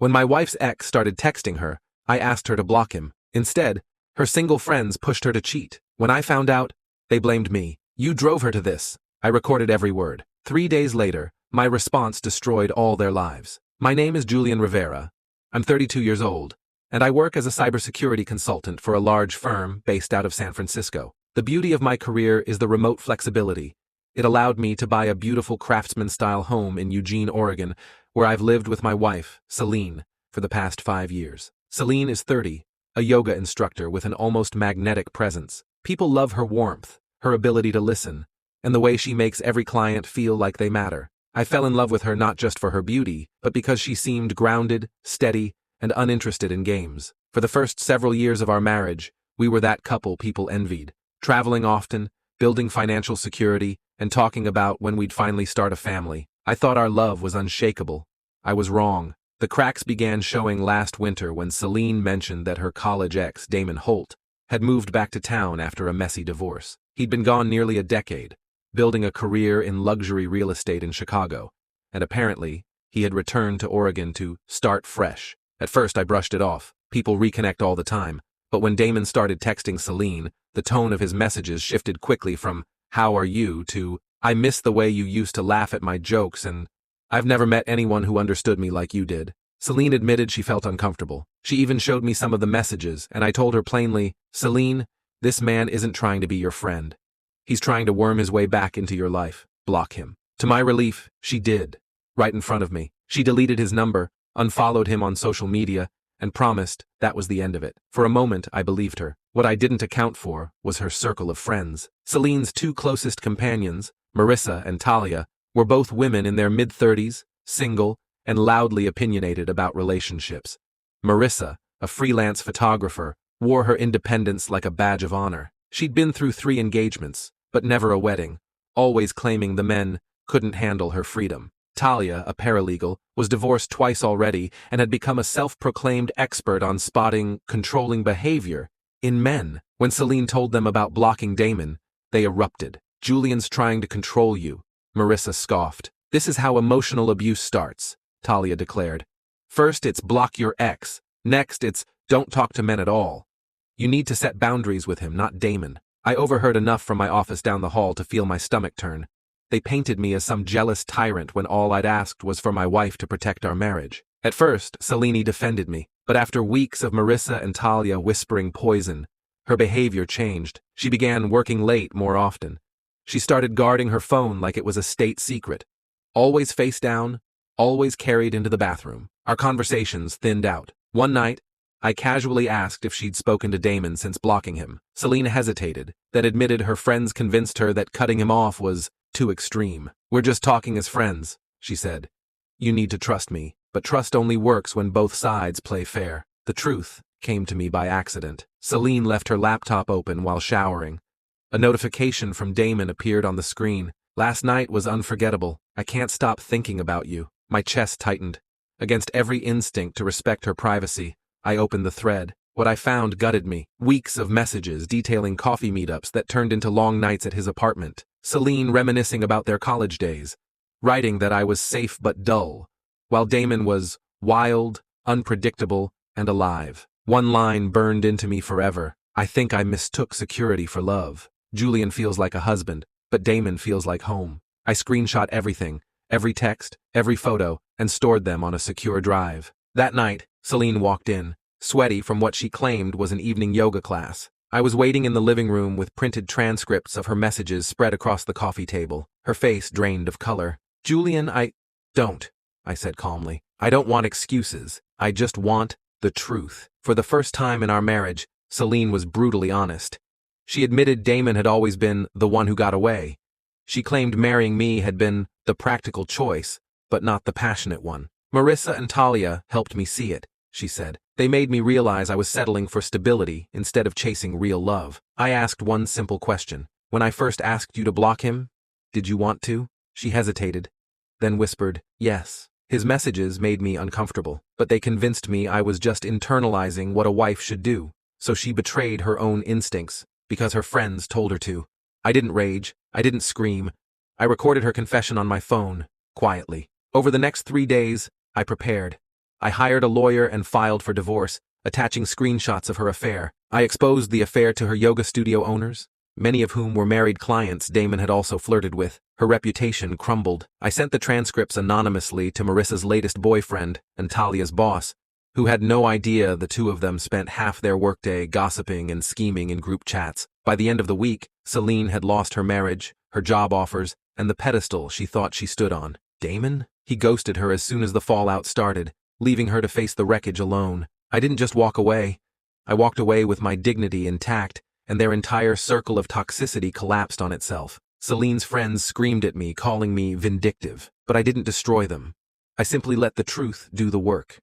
When my wife's ex started texting her, I asked her to block him. Instead, her single friends pushed her to cheat. When I found out, they blamed me. You drove her to this. I recorded every word. 3 days later, my response destroyed all their lives. My name is Julian Rivera. I'm 32 years old, and I work as a cybersecurity consultant for a large firm based out of San Francisco. The beauty of my career is the remote flexibility. It allowed me to buy a beautiful craftsman-style home in Eugene, Oregon, where I've lived with my wife, Celine, for the past 5 years. Celine is 30, a yoga instructor with an almost magnetic presence. People love her warmth, her ability to listen, and the way she makes every client feel like they matter. I fell in love with her not just for her beauty, but because she seemed grounded, steady, and uninterested in games. For the first several years of our marriage, we were that couple people envied, traveling often, building financial security, and talking about when we'd finally start a family. I thought our love was unshakable. I was wrong. The cracks began showing last winter when Celine mentioned that her college ex, Damon Holt, had moved back to town after a messy divorce. He'd been gone nearly a decade, building a career in luxury real estate in Chicago, and apparently, he had returned to Oregon to start fresh. At first, I brushed it off. People reconnect all the time. But when Damon started texting Celine, the tone of his messages shifted quickly from, "How are you?" to, "I miss the way you used to laugh at my jokes, and I've never met anyone who understood me like you did." Celine admitted she felt uncomfortable. She even showed me some of the messages, and I told her plainly, "Celine, this man isn't trying to be your friend. He's trying to worm his way back into your life. Block him." To my relief, she did. Right in front of me. She deleted his number, unfollowed him on social media, and promised that was the end of it. For a moment, I believed her. What I didn't account for was her circle of friends. Celine's two closest companions, Marissa and Talia, were both women in their mid-30s, single, and loudly opinionated about relationships. Marissa, a freelance photographer, wore her independence like a badge of honor. She'd been through 3 engagements, but never a wedding, always claiming the men couldn't handle her freedom. Talia, a paralegal, was divorced twice already and had become a self-proclaimed expert on spotting controlling behavior in men. When Celine told them about blocking Damon, they erupted. "Julian's trying to control you," Marissa scoffed. "This is how emotional abuse starts," Talia declared. "First it's block your ex. Next it's don't talk to men at all. You need to set boundaries with him, not Damon." I overheard enough from my office down the hall to feel my stomach turn. They painted me as some jealous tyrant when all I'd asked was for my wife to protect our marriage. At first, Celine defended me, but after weeks of Marissa and Talia whispering poison, her behavior changed. She began working late more often. She started guarding her phone like it was a state secret. Always face down, always carried into the bathroom. Our conversations thinned out. One night, I casually asked if she'd spoken to Damon since blocking him. Celine hesitated, then admitted her friends convinced her that cutting him off was too extreme. "We're just talking as friends," she said. "You need to trust me, but trust only works when both sides play fair." The truth came to me by accident. Celine left her laptop open while showering. A notification from Damon appeared on the screen. "Last night was unforgettable. I can't stop thinking about you." My chest tightened. Against every instinct to respect her privacy, I opened the thread. What I found gutted me. Weeks of messages detailing coffee meetups that turned into long nights at his apartment. Celine reminiscing about their college days, writing that I was safe but dull, while Damon was wild, unpredictable, and alive. One line burned into me forever. "I think I mistook security for love. Julian feels like a husband, but Damon feels like home." I screenshot everything, every text, every photo, and stored them on a secure drive. That night, Celine walked in, sweaty from what she claimed was an evening yoga class. I was waiting in the living room with printed transcripts of her messages spread across the coffee table, her face drained of color. "Julian, I said calmly. "I don't want excuses. I just want the truth." For the first time in our marriage, Celine was brutally honest. She admitted Damon had always been the one who got away. She claimed marrying me had been the practical choice, but not the passionate one. "Marissa and Talia helped me see it," she said. "They made me realize I was settling for stability instead of chasing real love." I asked one simple question. "When I first asked you to block him, did you want to?" She hesitated, then whispered, "Yes." His messages made me uncomfortable, but they convinced me I was just internalizing what a wife should do. So she betrayed her own instincts, because her friends told her to. I didn't rage, I didn't scream. I recorded her confession on my phone, quietly. Over the next 3 days, I prepared. I hired a lawyer and filed for divorce, attaching screenshots of her affair. I exposed the affair to her yoga studio owners, many of whom were married clients Damon had also flirted with. Her reputation crumbled. I sent the transcripts anonymously to Marissa's latest boyfriend and Talia's boss, who had no idea the two of them spent half their workday gossiping and scheming in group chats. By the end of the week, Celine had lost her marriage, her job offers, and the pedestal she thought she stood on. Damon? He ghosted her as soon as the fallout started, leaving her to face the wreckage alone. I didn't just walk away. I walked away with my dignity intact, and their entire circle of toxicity collapsed on itself. Celine's friends screamed at me, calling me vindictive, but I didn't destroy them. I simply let the truth do the work.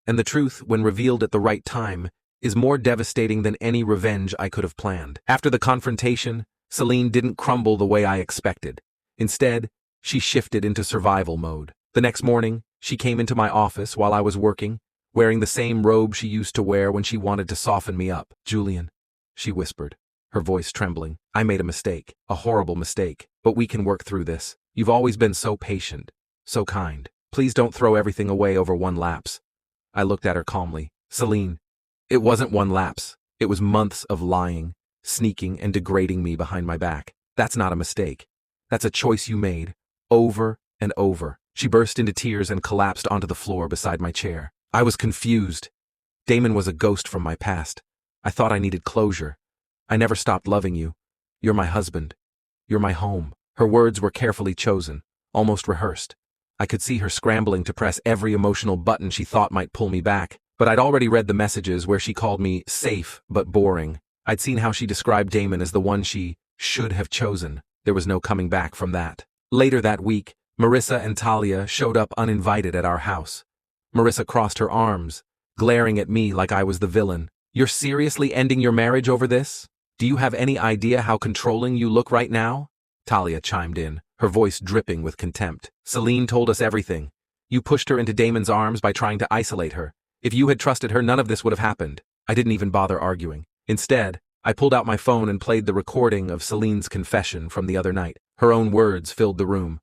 And the truth, when revealed at the right time, is more devastating than any revenge I could have planned. After the confrontation, Celine didn't crumble the way I expected. Instead, she shifted into survival mode. The next morning, she came into my office while I was working, wearing the same robe she used to wear when she wanted to soften me up. "Julian," she whispered, her voice trembling. "I made a mistake, a horrible mistake, but we can work through this. You've always been so patient, so kind. Please don't throw everything away over one lapse." I looked at her calmly. "Celine, it wasn't one lapse. It was months of lying, sneaking, and degrading me behind my back. That's not a mistake. That's a choice you made, over and over." She burst into tears and collapsed onto the floor beside my chair. I was confused. Damon was a ghost from my past. I thought I needed closure. "I never stopped loving you. You're my husband. You're my home." Her words were carefully chosen, almost rehearsed. I could see her scrambling to press every emotional button she thought might pull me back. But I'd already read the messages where she called me safe but boring. I'd seen how she described Damon as the one she should have chosen. There was no coming back from that. Later that week, Marissa and Talia showed up uninvited at our house. Marissa crossed her arms, glaring at me like I was the villain. "You're seriously ending your marriage over this? Do you have any idea how controlling you look right now?" Talia chimed in, her voice dripping with contempt. "Celine told us everything. You pushed her into Damon's arms by trying to isolate her. If you had trusted her, none of this would have happened." I didn't even bother arguing. Instead, I pulled out my phone and played the recording of Celine's confession from the other night. Her own words filled the room.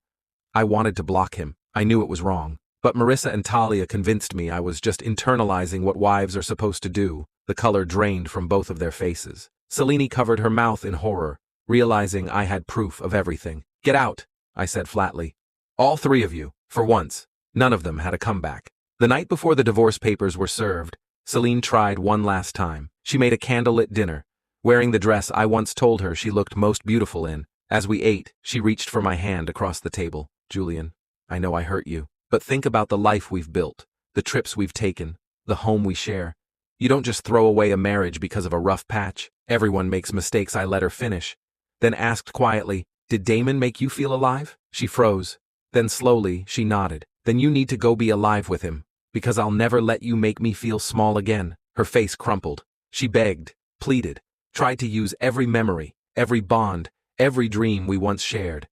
I wanted to block him. I knew it was wrong. But Marissa and Talia convinced me I was just internalizing what wives are supposed to do. The color drained from both of their faces. Celine covered her mouth in horror, realizing I had proof of everything. "Get out," I said flatly. "All three of you, for once." None of them had a comeback. The night before the divorce papers were served, Celine tried one last time. She made a candlelit dinner, wearing the dress I once told her she looked most beautiful in. As we ate, she reached for my hand across the table. "Julian, I know I hurt you, but think about the life we've built, the trips we've taken, the home we share. You don't just throw away a marriage because of a rough patch. Everyone makes mistakes." I let her finish, then asked quietly, "Did Damon make you feel alive?" She froze. Then slowly, she nodded. "Then you need to go be alive with him, because I'll never let you make me feel small again." Her face crumpled. She begged, pleaded, tried to use every memory, every bond, every dream we once shared.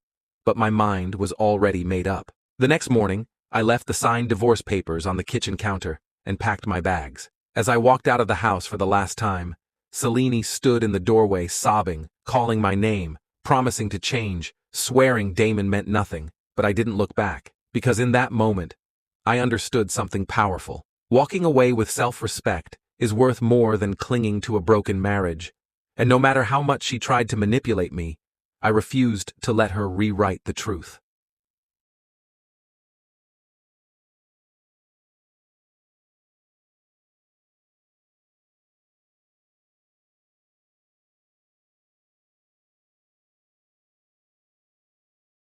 But my mind was already made up. The next morning, I left the signed divorce papers on the kitchen counter and packed my bags. As I walked out of the house for the last time, Celine stood in the doorway sobbing, calling my name, promising to change, swearing Damon meant nothing. But I didn't look back, because in that moment, I understood something powerful. Walking away with self-respect is worth more than clinging to a broken marriage. And no matter how much she tried to manipulate me, I refused to let her rewrite the truth.